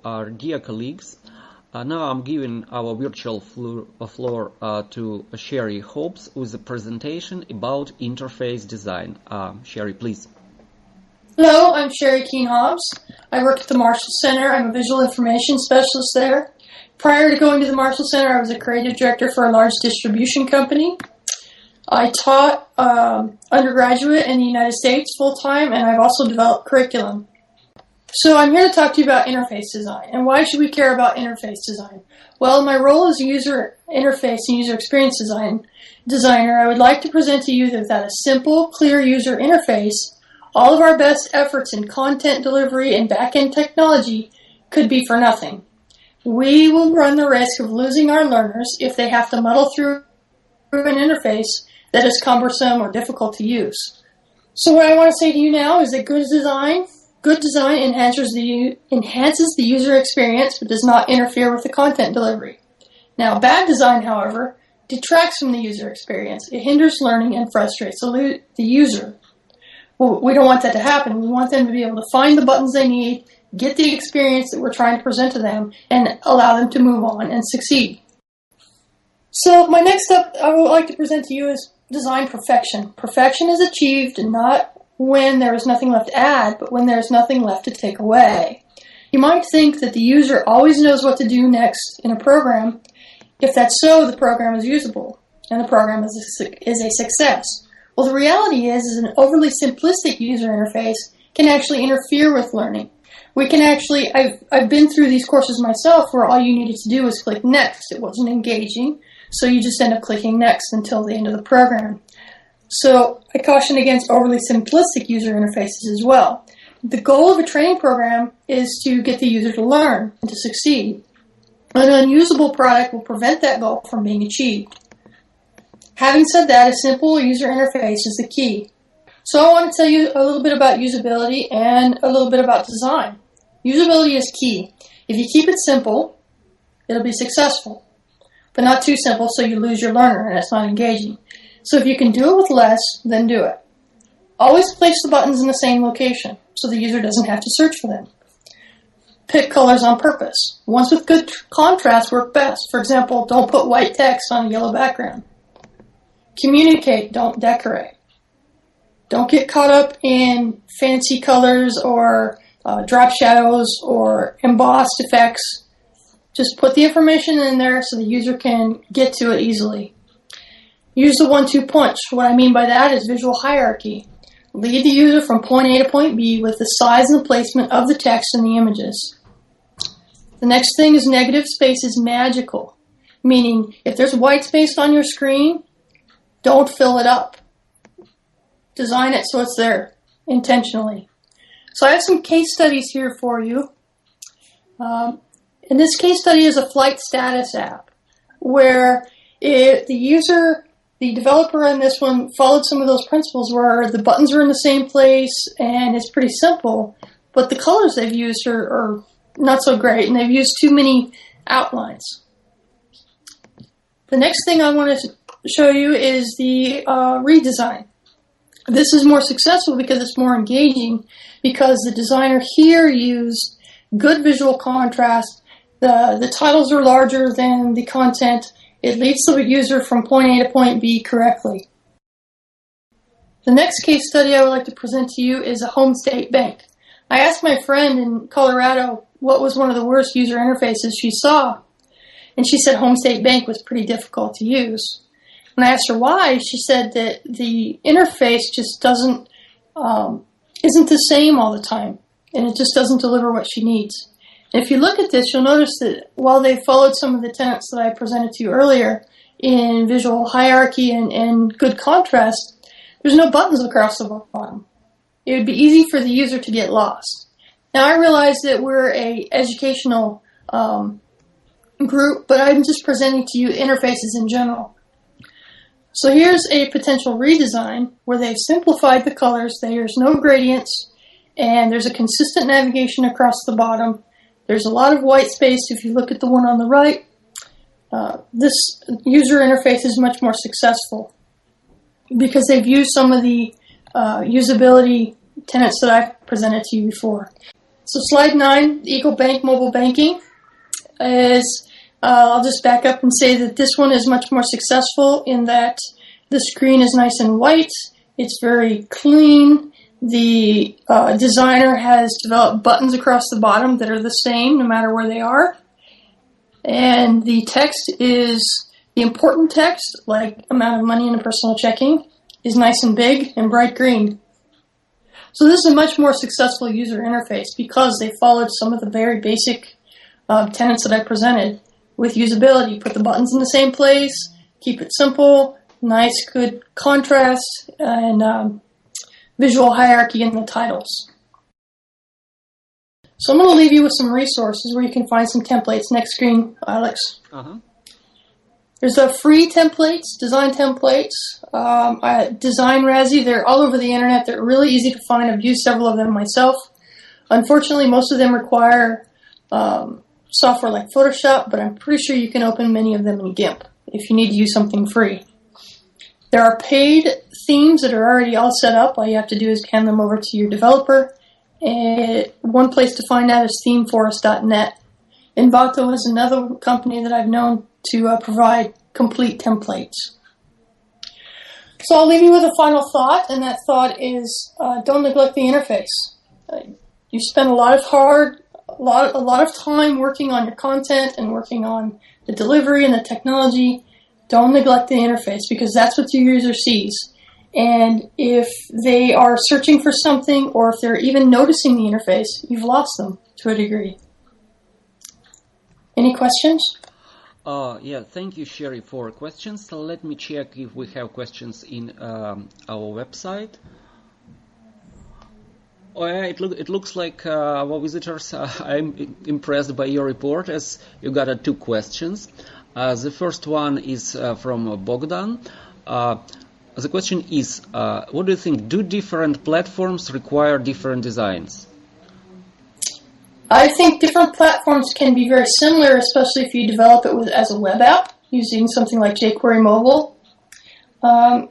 Dear colleagues, now I'm giving our virtual floor to Sherry Hobbs with a presentation about interface design. Sherry, please. Hello, I'm Sherry Hobbs. I work at the Marshall Center. I'm a visual information specialist there. Prior to going to the Marshall Center, I was a creative director for a large distribution company. I taught undergraduate in the United States full-time, and I've also developed curriculum. So I'm here to talk to you about interface design. And why should we care about interface design? Well, in my role as a user interface and user experience designer, I would like to present to you that without a simple, clear user interface, all of our best efforts in content delivery and back-end technology could be for nothing. We will run the risk of losing our learners if they have to muddle through an interface that is cumbersome or difficult to use. So what I want to say to you now is that good design enhances the user experience but does not interfere with the content delivery. Now, bad design, however, detracts from the user experience. It hinders learning and frustrates the user. Well, we don't want that to happen. We want them to be able to find the buttons they need, get the experience that we're trying to present to them, and allow them to move on and succeed. So my next step I would like to present to you is design perfection. Perfection is achieved not when there is nothing left to add, but when there is nothing left to take away. You might think that the user always knows what to do next in a program. If that's so, the program is usable, and the program is a success. Well, the reality is an overly simplistic user interface can actually interfere with learning. I've been through these courses myself where all you needed to do was click next. It wasn't engaging, so you just end up clicking next until the end of the program. So I caution against overly simplistic user interfaces as well. The goal of a training program is to get the user to learn and to succeed. An unusable product will prevent that goal from being achieved. Having said that, a simple user interface is the key. So I want to tell you a little bit about usability and a little bit about design. Usability is key. If you keep it simple, it'll be successful, but not too simple so you lose your learner and it's not engaging. So if you can do it with less, then do it. Always place the buttons in the same location so the user doesn't have to search for them. Pick colors on purpose. Ones with good contrast work best. For example, don't put white text on a yellow background. Communicate, don't decorate. Don't get caught up in fancy colors or drop shadows or embossed effects. Just put the information in there so the user can get to it easily. Use the 1-2 punch. What I mean by that is visual hierarchy. Lead the user from point A to point B with the size and the placement of the text and the images. The next thing is negative space is magical, meaning if there's white space on your screen, don't fill it up. Design it so it's there intentionally. So I have some case studies here for you. And this case study is a flight status app where the developer in this one followed some of those principles where the buttons are in the same place and it's pretty simple, but the colors they've used are not so great and they've used too many outlines. The next thing I want to show you is the redesign. This is more successful because it's more engaging because the designer here used good visual contrast. The titles are larger than the content. It leads the user from point A to point B correctly. The next case study I would like to present to you is a home state bank. I asked my friend in Colorado what was one of the worst user interfaces she saw, and she said home state bank was pretty difficult to use. When I asked her why, she said that the interface just isn't the same all the time, and it just doesn't deliver what she needs. And if you look at this, you'll notice that while they followed some of the tenets that I presented to you earlier in visual hierarchy and good contrast, there's no buttons across the bottom. It would be easy for the user to get lost. Now I realize that we're an educational group, but I'm just presenting to you interfaces in general. So here's a potential redesign where they've simplified the colors. There's no gradients, and there's a consistent navigation across the bottom. There's a lot of white space if you look at the one on the right. This user interface is much more successful because they've used some of the usability tenets that I've presented to you before. So slide 9, Eagle Bank Mobile Banking, is, I'll just back up and say that this one is much more successful in that the screen is nice and white, it's very clean, the designer has developed buttons across the bottom that are the same no matter where they are, and the text is, the important text, like amount of money in a personal checking, is nice and big and bright green. So this is a much more successful user interface because they followed some of the very basic tenets that I presented with usability. Put the buttons in the same place, keep it simple, nice, good contrast, and visual hierarchy in the titles. So I'm going to leave you with some resources where you can find some templates. Next screen, Alex. There's free templates, design templates, Design Razzie. They're all over the internet. They're really easy to find. I've used several of them myself. Unfortunately, most of them require software like Photoshop, but I'm pretty sure you can open many of them in GIMP if you need to use something free. There are paid themes that are already all set up. All you have to do is hand them over to your developer. And one place to find that is themeforest.net. Envato is another company that I've known to provide complete templates. So I'll leave you with a final thought, and that thought is don't neglect the interface. You spend a lot of time working on your content and working on the delivery and the technology. Don't neglect the interface because that's what your user sees. And if they are searching for something or if they're even noticing the interface, you've lost them to a degree. Any questions? Yeah, thank you, Sherry, for questions. So let me check if we have questions in our website. Oh, yeah, it looks like our visitors. I'm impressed by your report as you got 2 questions. The first one is from Bogdan. The question is, what do you think? Do different platforms require different designs? I think different platforms can be very similar, especially if you develop it as a web app using something like jQuery Mobile. I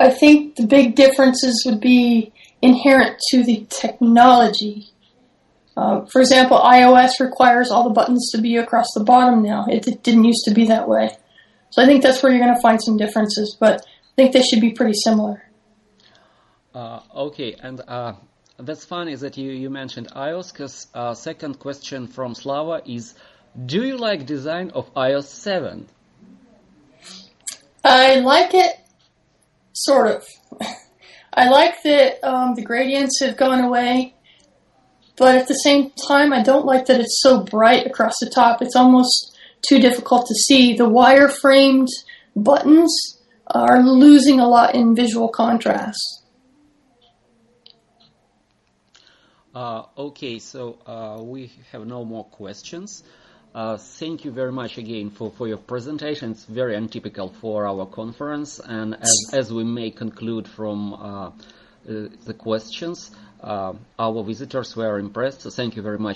think the big differences would be inherent to the technology. For example, iOS requires all the buttons to be across the bottom now. It didn't used to be that way. So I think that's where you're going to find some differences, but I think they should be pretty similar. Okay, and that's funny that you mentioned iOS, because second question from Slava is, do you like design of iOS 7? I like it, sort of. I like that the gradients have gone away, but at the same time, I don't like that it's so bright across the top. It's almost too difficult to see. The wire-framed buttons are losing a lot in visual contrast. Okay, so we have no more questions. Thank you very much again for your presentation. It's very untypical for our conference, and as we may conclude from the questions, our visitors were impressed. So thank you very much